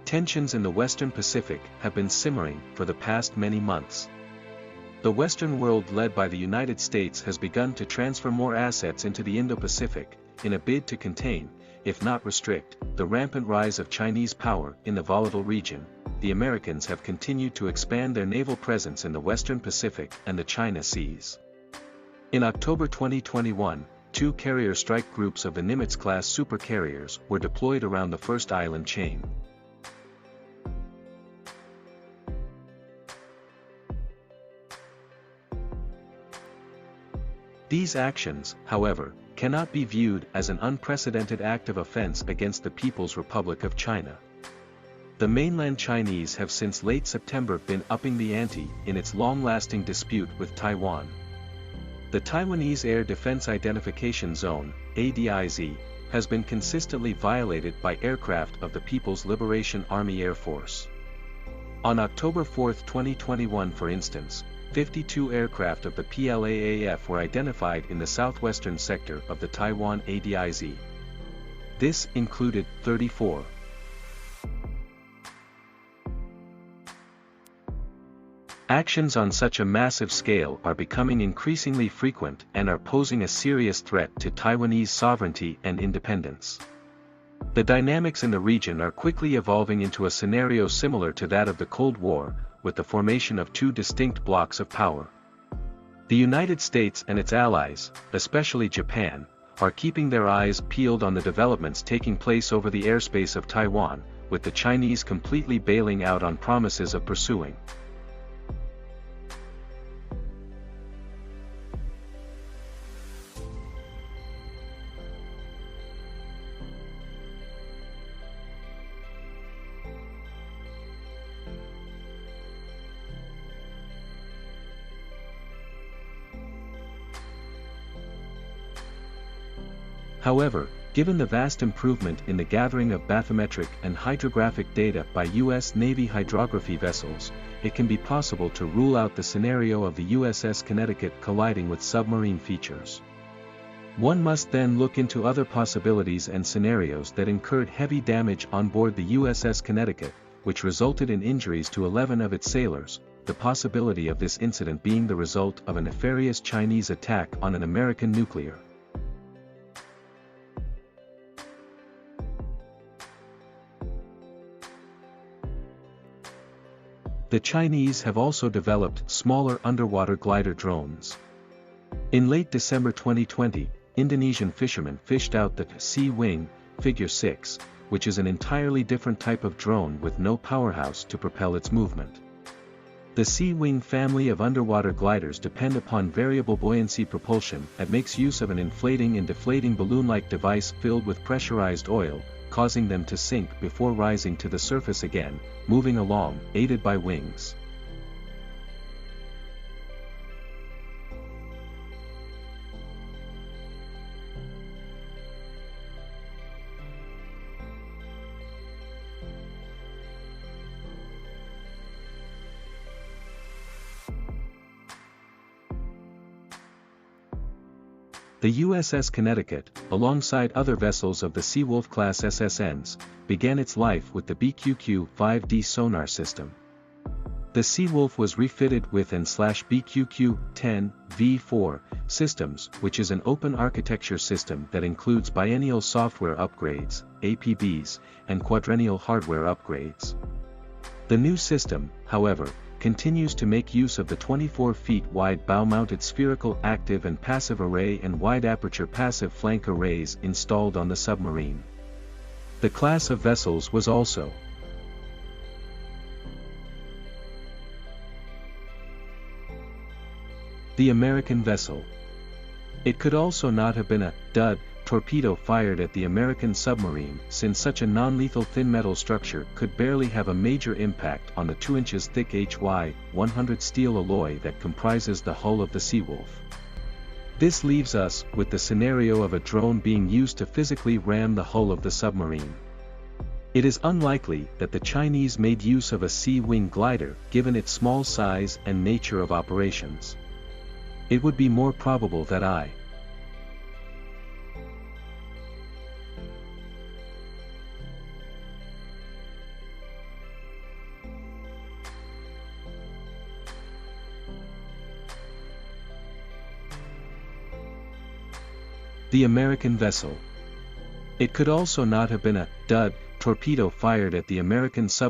Tensions in the Western Pacific have been simmering for the past many months. The Western world led by the United States has begun to transfer more assets into the Indo-Pacific, in a bid to contain, if not restrict, the rampant rise of Chinese power in the volatile region. The Americans have continued to expand their naval presence in the Western Pacific and the China Seas. In October 2021, 2 carrier strike groups of the Nimitz-class supercarriers were deployed around the first island chain. These actions, however, cannot be viewed as an unprecedented act of offense against the People's Republic of China. The mainland Chinese have since late September been upping the ante in its long-lasting dispute with Taiwan. The Taiwanese Air Defense Identification Zone, ADIZ, has been consistently violated by aircraft of the People's Liberation Army Air Force. On October 4, 2021 for instance, 52 aircraft of the PLAAF were identified in the southwestern sector of the Taiwan ADIZ. This included 34. Actions on such a massive scale are becoming increasingly frequent and are posing a serious threat to Taiwanese sovereignty and independence. The dynamics in the region are quickly evolving into a scenario similar to that of the Cold War, with the formation of 2 distinct blocks of power. The United States and its allies, especially Japan, are keeping their eyes peeled on the developments taking place over the airspace of Taiwan, with the Chinese completely bailing out on promises of pursuing. However, given the vast improvement in the gathering of bathymetric and hydrographic data by U.S. Navy hydrography vessels, it can be possible to rule out the scenario of the USS Connecticut colliding with submarine features. One must then look into other possibilities and scenarios that incurred heavy damage on board the USS Connecticut, which resulted in injuries to 11 of its sailors, the possibility of this incident being the result of a nefarious Chinese attack on an American nuclear. The Chinese have also developed smaller underwater glider drones. In late December 2020, Indonesian fishermen fished out the Sea Wing, Figure 6, which is an entirely different type of drone with no powerhouse to propel its movement. The Sea Wing family of underwater gliders depend upon variable buoyancy propulsion that makes use of an inflating and deflating balloon-like device filled with pressurized oil, causing them to sink before rising to the surface again, moving along, aided by wings. The USS Connecticut, alongside other vessels of the Seawolf-class SSNs, began its life with the BQQ-5D sonar system. The Seawolf was refitted with BQQ-10V4 systems, which is an open architecture system that includes biennial software upgrades, APBs, and quadrennial hardware upgrades. The new system, however, continues to make use of the 24 feet wide bow-mounted spherical active and passive array and wide-aperture passive flank arrays installed on the submarine. The class of vessels was also the American vessel. It could also not have been a dud torpedo fired at the American submarine, since such a non-lethal thin metal structure could barely have a major impact on the 2 inches thick HY-100 steel alloy that comprises the hull of the Seawolf. This leaves us with the scenario of a drone being used to physically ram the hull of the submarine. It is unlikely that the Chinese made use of a Sea Wing glider given its small size and nature of operations. It would be more probable that The American vessel. It could also not have been a dud torpedo fired at the American submarine.